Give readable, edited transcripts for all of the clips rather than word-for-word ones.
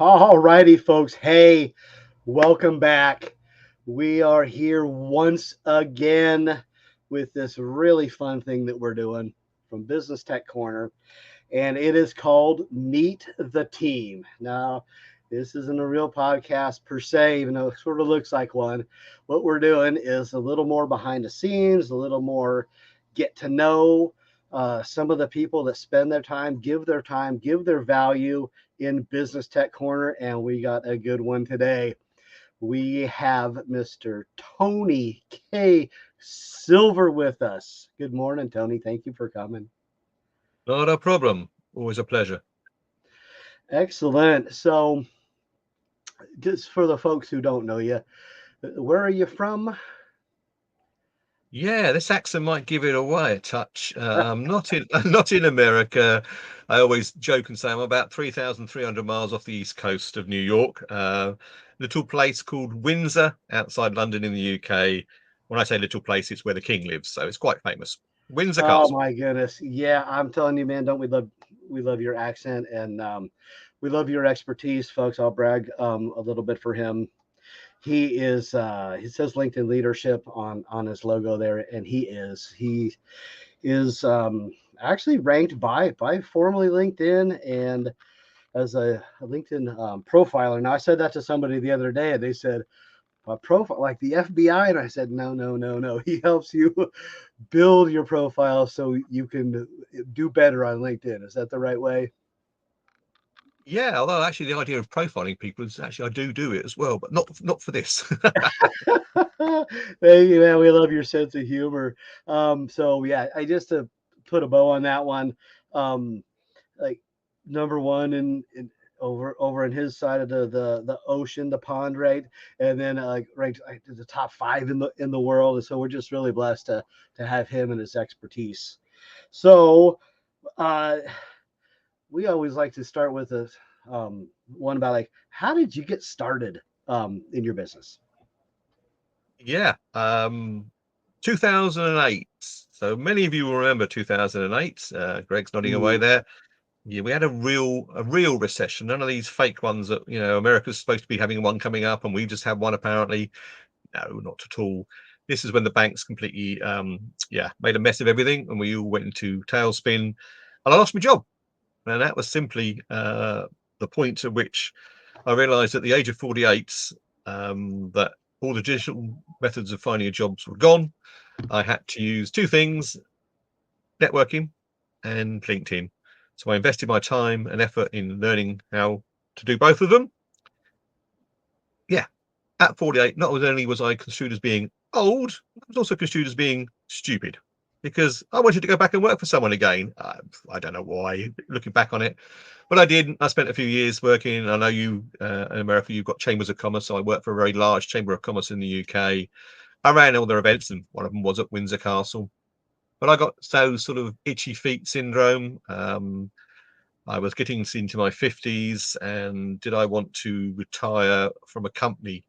All righty, folks. Hey, welcome back. We are here once again with this really fun thing that we're doing from Business Tech Corner, and it is called Meet the Team. Now, this isn't a real podcast per se, even though it sort of looks like one. What we're doing is a little more behind the scenes, a little more get to know some of the people that spend their time, give their value in Business Tech Corner, and we got a good one today. We have Mr. Tony K. Silver with us. Good morning, Tony. Thank you for coming. Not a problem. Always a pleasure. Excellent. So, just for the folks who don't know you, where are you from? Yeah, this accent might give it away a touch. Not in not in America. I always joke and say I'm about 3,300 miles off the east coast of New York. Little place called Windsor outside London in the UK. When I say little place, it's where the king lives, so it's quite famous. Windsor Oh Castle. my goodness. Yeah, I'm telling you, man, don't we love your accent and we love your expertise, folks. I'll brag a little bit for him. He says LinkedIn leadership on his logo there, and he is actually ranked by formerly LinkedIn and as a LinkedIn profiler. Now I said that to somebody the other day, and they said a profile like the FBI, and I said no, no, no, no. He helps you build your profile so you can do better on LinkedIn. Is that the right way? Yeah, although actually the idea of profiling people is actually I do it as well, but not for this. Thank you, man. We love your sense of humor. So yeah, I just to put a bow on that one. Um, like number one in over in his side of the ocean, the pond, right, and then like ranked like, the top five in the world. And so we're just really blessed to have him and his expertise. So uh, we always like to start with a one about like how did you get started in your business? Yeah, 2008. So many of you will remember 2008. Greg's nodding away Mm, there. Yeah, we had a real recession. None of these fake ones that America's supposed to be having one coming up, and we just had one apparently. No, not at all. This is when the banks completely, made a mess of everything, and we all went into tailspin, and I lost my job. And that was simply the point at which I realised at the age of 48 that all the traditional methods of finding a jobs were gone. I had to use two things: networking and LinkedIn. So I invested my time and effort in learning how to do both of them. Yeah, at 48, not only was I construed as being old, I was also construed as being stupid because I wanted to go back and work for someone again. I don't know why, looking back on it, but I did. I spent a few years working. I know you in America, you've got chambers of commerce. So I worked for a very large chamber of commerce in the UK. I ran all their events, and one of them was at Windsor Castle. But I got so sort of itchy feet syndrome. I was getting into my 50s, and did I want to retire from a company?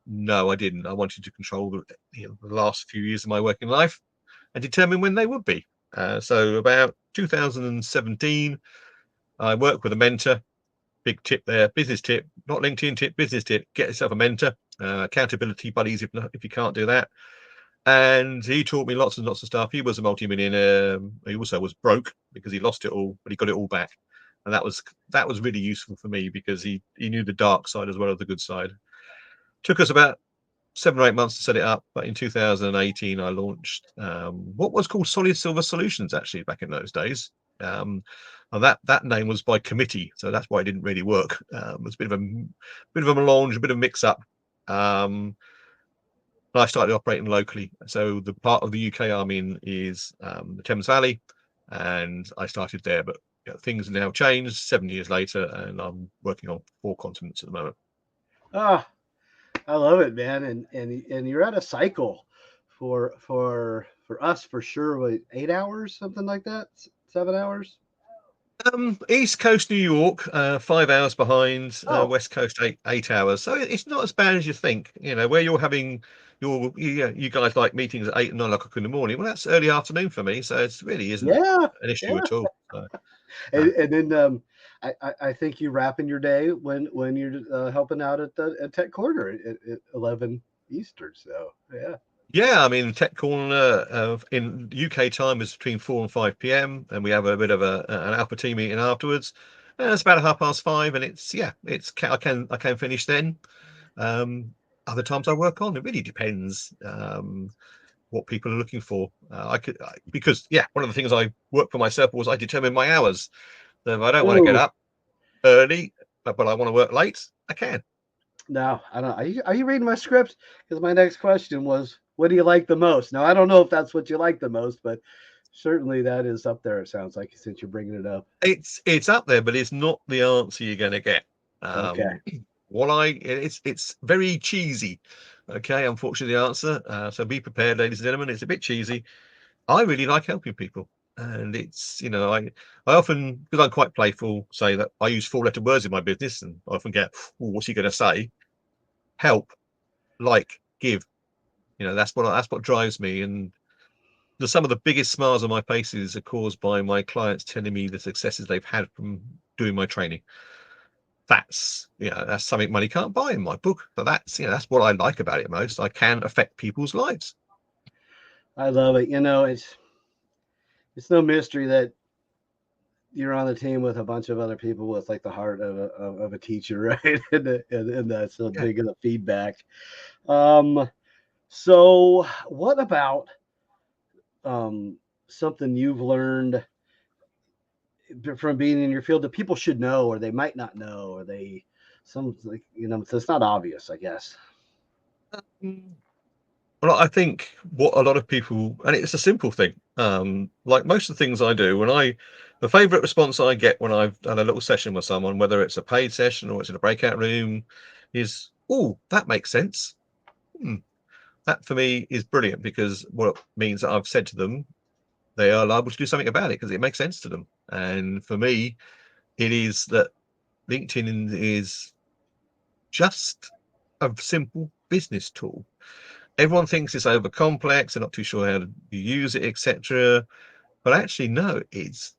No, I didn't. I wanted to control the last few years of my working life and determine when they would be. So about 2017, I worked with a mentor. Big tip there, business tip, not LinkedIn tip, business tip. Get yourself a mentor. Accountability buddies if you can't do that. And he taught me lots and lots of stuff. He was a multi-millionaire. He also was broke because he lost it all, but he got it all back. And that was really useful for me because he knew the dark side as well as the good side. Took us about 7 or 8 months to set it up, but in 2018 I launched what was called Solid Silver Solutions actually back in those days. Um, and that name was by committee, so that's why it didn't really work. It was a bit of a melange, a bit of a mix up. Um, I started operating locally. So the part of the UK I'm in is the Thames Valley, and I started there. But things have now changed 7 years later, and I'm working on 4 continents at the moment. ah, I love it, man. And you're at a cycle for us for sure. Wait, 8 hours, something like that, 7 hours. East Coast New York, 5 hours behind. Oh, West Coast, eight hours. So it's not as bad as you think. Where you're having you guys like meetings at 8 and 9 o'clock in the morning. Well, that's early afternoon for me, so it really isn't yeah, an issue yeah. at all. So, And then I think you wrap in your day when you're helping out at Tech Corner at 11 Eastern. So yeah. yeah, I mean, Tech Corner in UK time is between 4 and 5 p.m. and we have a bit of an alpha team meeting afterwards. And it's about 5:30, and I can finish then. Other times I work on. It really depends what people are looking for. Because one of the things I work for myself was I determine my hours. So if I don't want to get Oh up early, but I want to work late, I can. no, I don't. Are you reading my script? Because my next question was, what do you like the most? Now I don't know if that's what you like the most, but certainly that is up there. It sounds like since you're bringing it up. It's up there, but it's not the answer you're going to get. Okay. It's very cheesy. Okay, unfortunately, the answer. So be prepared, ladies and gentlemen. It's a bit cheesy. I really like helping people, and I often, because I'm quite playful, say that I use 4-letter words in my business, and I often get, "Oh, what's he going to say?" Help, like, give. That's what drives me, and some of the biggest smiles on my faces are caused by my clients telling me the successes they've had from doing my training. That's something money can't buy in my book, but that's what I like about it most. I can affect people's lives. I love it. It's no mystery that you're on the team with a bunch of other people with like the heart of a teacher, right? And that's so Yeah. big of the feedback. Um, so what about something you've learned from being in your field that people should know or they might not know or they some like so it's not obvious, I guess. Mm. Well, I think what a lot of people, and it's a simple thing, like most of the things I do, the favorite response I get when I've done a little session with someone, whether it's a paid session or it's in a breakout room, is, "Oh, that makes sense." Hmm. That for me is brilliant because what it means that I've said to them, they are liable to do something about it because it makes sense to them. And for me, it is that LinkedIn is just a simple business tool. Everyone thinks it's over complex, they're not too sure how to use it, etc. But actually, no,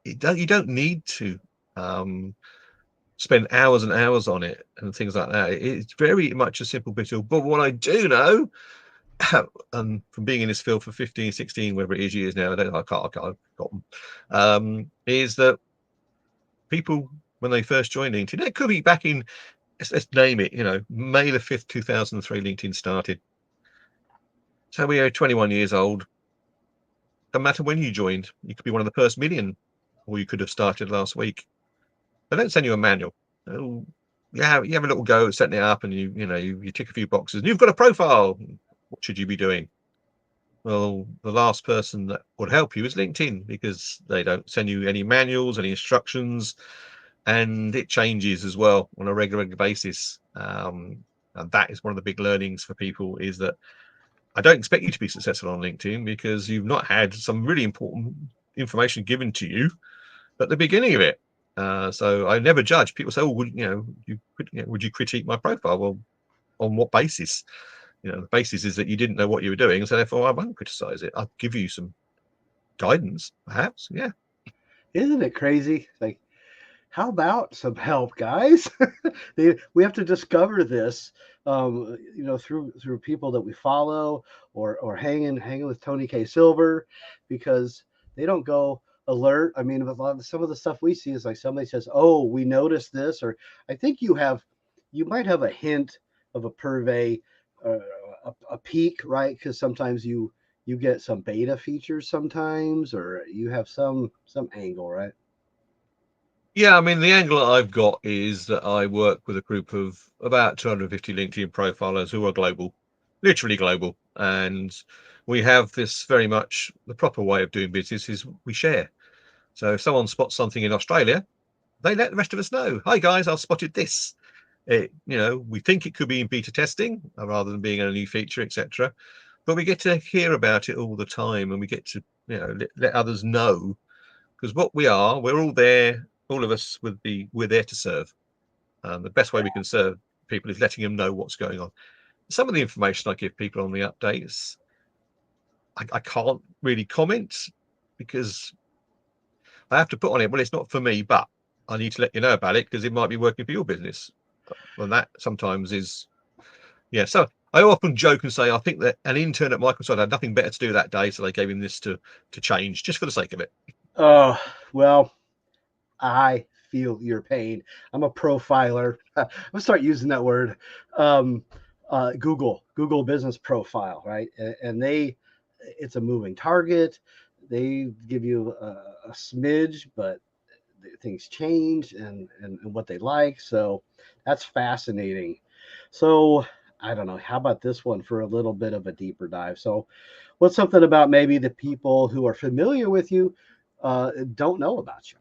you don't need to um, spend hours and hours on it and things like that. It's very much a simple bit of, but what I do know, and from being in this field for 15, 16, whatever it is years now, I've forgotten, is that people, when they first join LinkedIn, it could be back in, let's name it, May the 5th, 2003, LinkedIn started. So we are 21 years old. No matter when you joined, you could be one of the first million, or you could have started last week. They don't send you a manual. Oh, you have a little go at setting it up, and you tick a few boxes, and you've got a profile. What should you be doing? Well, the last person that would help you is LinkedIn because they don't send you any manuals, any instructions, and it changes as well on a regular basis. And that is one of the big learnings for people is that I don't expect you to be successful on LinkedIn because you've not had some really important information given to you at the beginning of it. So I never judge. People say, "Oh, would you critique my profile?" Well, on what basis? The basis is that you didn't know what you were doing, so therefore I won't criticize it. I'll give you some guidance, perhaps. Yeah. Isn't it crazy? Like, how about some help, guys? We have to discover this, through people that we follow or hanging with Tony K. Silver, because they don't go alert. I mean, some of the stuff we see is like somebody says, "Oh, we noticed this," or I think you might have a hint of a purvey, uh, a peak, right? Because sometimes you get some beta features sometimes, or you have some angle, right? Yeah, I mean, the angle that I've got is that I work with a group of about 250 LinkedIn profilers who are global, literally global. And we have this very much the proper way of doing business is we share. So if someone spots something in Australia, they let the rest of us know. Hi guys, I've spotted this. We think it could be in beta testing rather than being a new feature, etc. But we get to hear about it all the time, and we get to let others know because we're all there. All of us we're there to serve. The best way we can serve people is letting them know what's going on. Some of the information I give people on the updates, I can't really comment because I have to put on it, well, it's not for me, but I need to let you know about it because it might be working for your business. Well, that sometimes is, yeah. So I often joke and say I think that an intern at Microsoft had nothing better to do that day, so they gave him this to change just for the sake of it. Oh, well, I feel your pain. I'm a profiler. I'm gonna start using that word. Um, Google Business Profile, right? And it's a moving target. They give you a smidge, but things change and what they like. So that's fascinating. So I don't know. How about this one for a little bit of a deeper dive? So, what's something about maybe the people who are familiar with you don't know about you?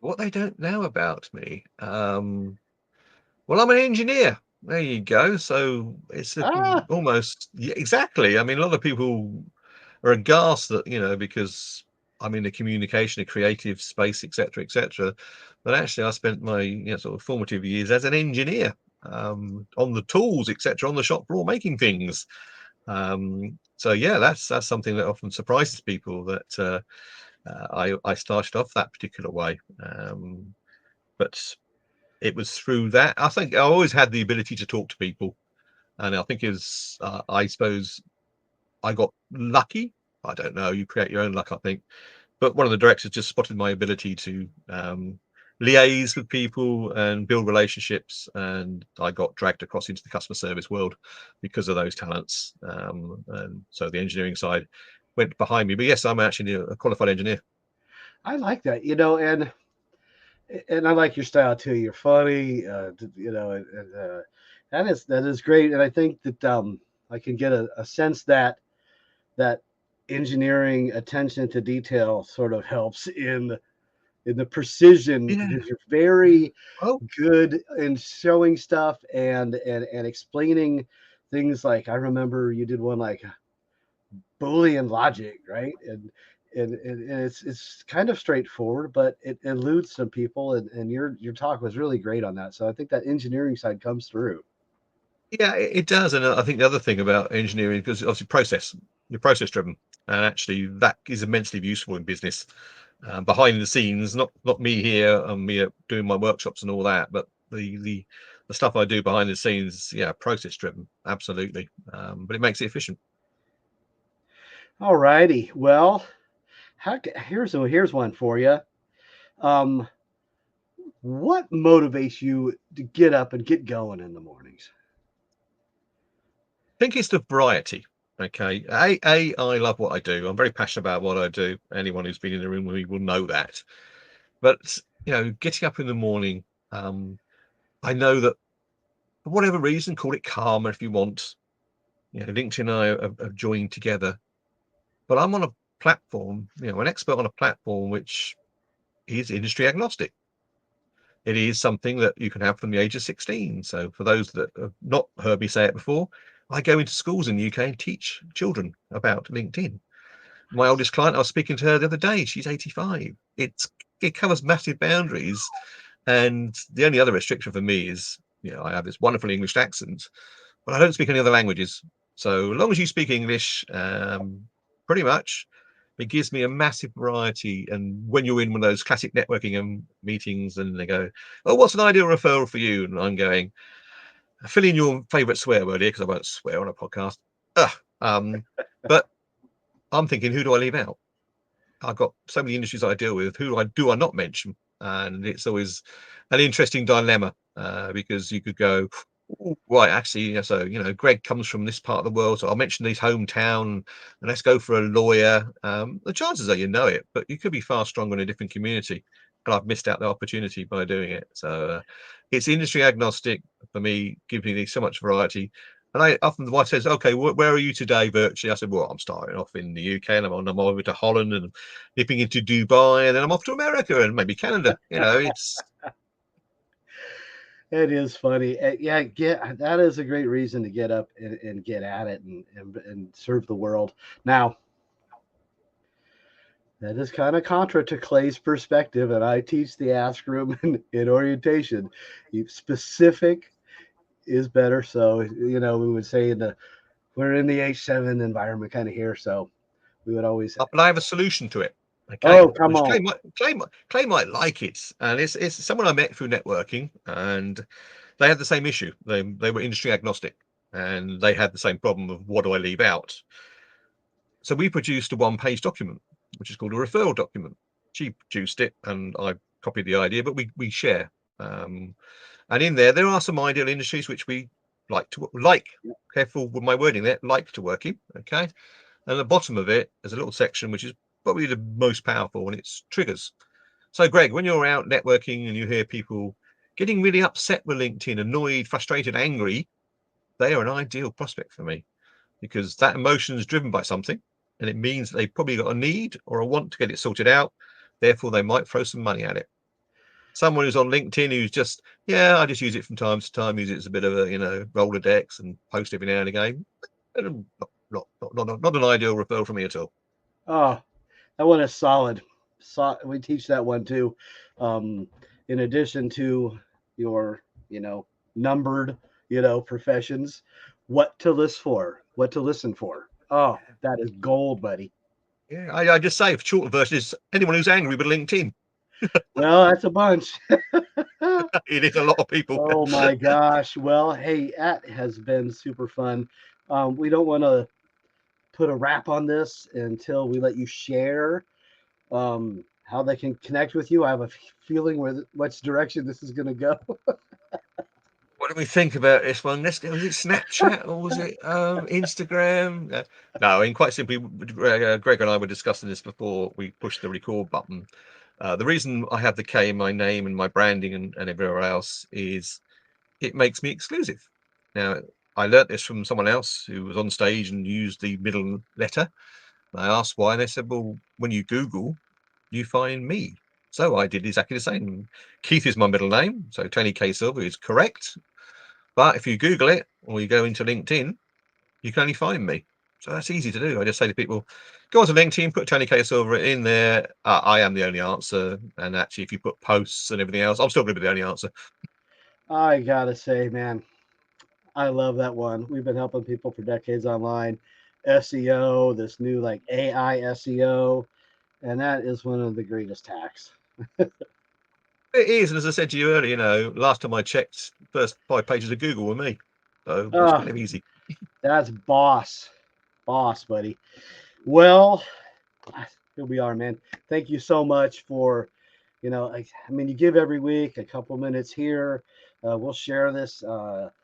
What they don't know about me, well, I'm an engineer. There you go. So it's Ah, almost, yeah, exactly. I mean, a lot of people are aghast that, because I'm in the communication, a creative space, etc., etc. But actually, I spent my sort of formative years as an engineer, on the tools, etc., on the shop floor making things. So yeah, that's something that often surprises people that I started off that particular way. But it was through that. I think I always had the ability to talk to people, and I think is I suppose I got lucky. I don't know. You create your own luck, I think. But one of the directors just spotted my ability to liaise with people and build relationships, and I got dragged across into the customer service world because of those talents. And so the engineering side went behind me. But yes, I'm actually a qualified engineer. I like that. And I like your style too. You're funny, that is great. And I think that I can get a sense that engineering attention to detail sort of helps in the precision Yeah. because you're very Oh, good in showing stuff and explaining things. Like I remember you did one like Boolean logic, right? And it's kind of straightforward, but it eludes some people. And your talk was really great on that. So I think that engineering side comes through. yeah, it does. And I think the other thing about engineering, because obviously you're process driven, and actually that is immensely useful in business. Behind the scenes, not me here, me doing my workshops and all that, but the stuff I do behind the scenes, yeah, process driven, absolutely. But it makes it efficient. All righty. Well, here's one for you. Um, what motivates you to get up and get going in the mornings? I think it's the variety. Okay, I love what I do. I'm very passionate about what I do. Anyone who's been in the room with me will know that. But getting up in the morning, um, I know that for whatever reason, call it karma if you want. LinkedIn and I have joined together, but I'm on a platform, an expert on a platform which is industry agnostic. It is something that you can have from the age of 16. So for those that have not heard me say it before, I go into schools in the UK and teach children about LinkedIn. My oldest client, I was speaking to her the other day. She's 85. It covers massive boundaries, and the only other restriction for me is, I have this wonderful English accent, but I don't speak any other languages. So long as you speak English, pretty much, it gives me a massive variety. And when you're in one of those classic networking meetings, and they go, "Oh, what's an ideal referral for you?" and I'm going, "Fill in your favourite swear word here," because I won't swear on a podcast. Ugh. But I'm thinking, who do I leave out? I've got so many industries I deal with. Who do I not mention? And it's always an interesting dilemma, because you could go, "Ooh, right, actually, so Greg comes from this part of the world, so I'll mention his hometown, and let's go for a lawyer." The chances are you know it, but you could be far stronger in a different community. And I've missed out the opportunity by doing it. So it's industry agnostic for me, giving me so much variety. And I often, the wife says, "Okay, where are you today virtually?" I said, "Well, I'm starting off in the UK, and I'm over to Holland, and nipping into Dubai, and then I'm off to America and maybe Canada." It's It is funny. Yeah, that is a great reason to get up and get at it and serve the world. Now, that is kind of contra to Clay's perspective, and I teach the ask room in orientation. Specific is better. So, we would say we're in the H7 environment kind of here. So we would always, but I have a solution to it. Okay, Oh, come which on. Clay might like it, and it's someone I met through networking, and they had the same issue. They were industry agnostic, and they had the same problem of what do I leave out. So we produced a one-page document, which is called a referral document. She produced it, and I copied the idea, but we share. And in there are some ideal industries which we like. Careful with my wording there. Like to work in. Okay, and at the bottom of it, there's a little section which is probably the most powerful, and it's triggers. So, Greg, when you're out networking and you hear people getting really upset with LinkedIn, annoyed, frustrated, angry, they are an ideal prospect for me because that emotion is driven by something, and it means they probably got a need or a want to get it sorted out. Therefore, they might throw some money at it. Someone who's on LinkedIn who's just, yeah, I just use it from time to time, use it as a bit of a, Rolodex and post every now and again. Not an ideal referral for me at all. Oh, that one is solid. We teach that one too. In addition to your, numbered, professions, what to list for, what to listen for. Oh, that is gold, buddy. Yeah, I just say, short version is anyone who's angry with LinkedIn. Well, that's a bunch. It is a lot of people. Oh my gosh. Well, hey, that has been super fun. We don't want to put a wrap on this until we let you share how they can connect with you. I have a feeling which direction this is going to go. What do we think about this one? Was it Snapchat or was it Instagram? No, and quite simply, Greg and I were discussing this before we pushed the record button. The reason I have the K in my name and my branding and everywhere else is it makes me exclusive. Now, I learnt this from someone else who was on stage and used the middle letter. I asked why, and they said, well, when you Google, you find me. So I did exactly the same. Keith is my middle name, so Tony K. Silver is correct. But if you Google it or you go into LinkedIn, you can only find me. So that's easy to do. I just say to people, go onto LinkedIn, put Tony K. Silver in there. I am the only answer. And actually, if you put posts and everything else, I'm still going to be the only answer. I got to say, man, I love that one. We've been helping people for decades online, SEO, this new like AI SEO, and that is one of the greatest hacks. It is. And as I said to you earlier, last time I checked, first 5 pages of Google were me. So it's Oh, kind of easy. that's boss, buddy. Well, here we are, man. Thank you so much for, you give every week a couple minutes here. We'll share this H7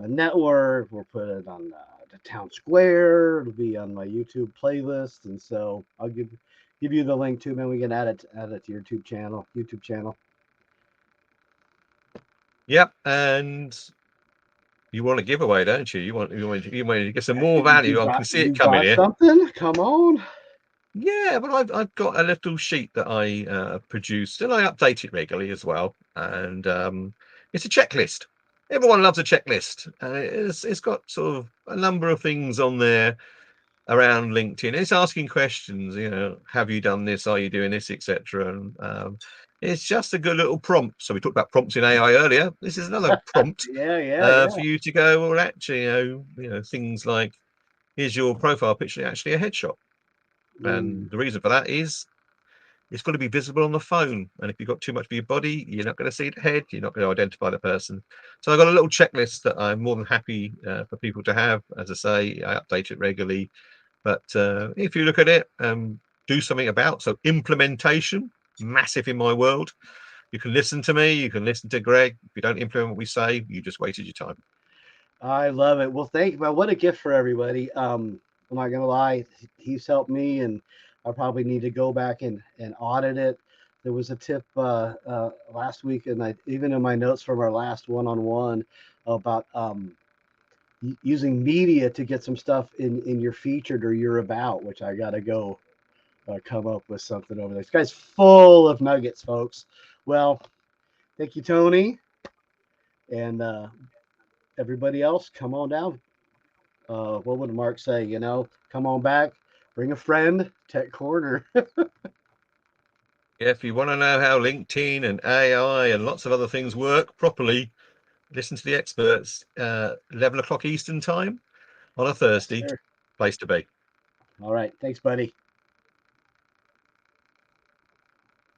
Network. We'll put it on the Town Square. It'll be on my YouTube playlist, and so I'll give you the link too, man. We can add it to your YouTube channel. Yep. And you want a giveaway, don't you? You want to get some more value. I can see it coming here. Something? Come on. Yeah, but I've got a little sheet that I produced, and I update it regularly as well. And it's a checklist. Everyone loves a checklist. It's got sort of a number of things on there around LinkedIn. It's asking questions. Have you done this? Are you doing this, etc. And it's just a good little prompt. So we talked about prompts in AI earlier. This is another prompt Yeah. for you to go. Well, actually, things like, here's your profile picture, actually a headshot. And the reason for that is it's got to be visible on the phone. And if you've got too much of your body, you're not going to see the head. You're not going to identify the person. So I've got a little checklist that I'm more than happy for people to have. As I say, I update it regularly. But if you look at it, do something about. So implementation, massive in my world. You can listen to me. You can listen to Greg. If you don't implement what we say, you just wasted your time. I love it. Well, thank you. Well, what a gift for everybody. I'm not gonna lie, he's helped me, and I probably need to go back and audit it. There was a tip last week, and even in my notes from our last one-on-one about using media to get some stuff in your featured or your about, which I gotta go come up with something over there. This guy's full of nuggets, folks. Well, thank you, Tony, and everybody else, come on down. What would Mark say? Come on back, bring a friend, Tech Corner. If you want to know how LinkedIn and AI and lots of other things work properly, listen to the experts. 11 o'clock Eastern time on a Thursday. Yes, Place to be. all right. Thanks, buddy.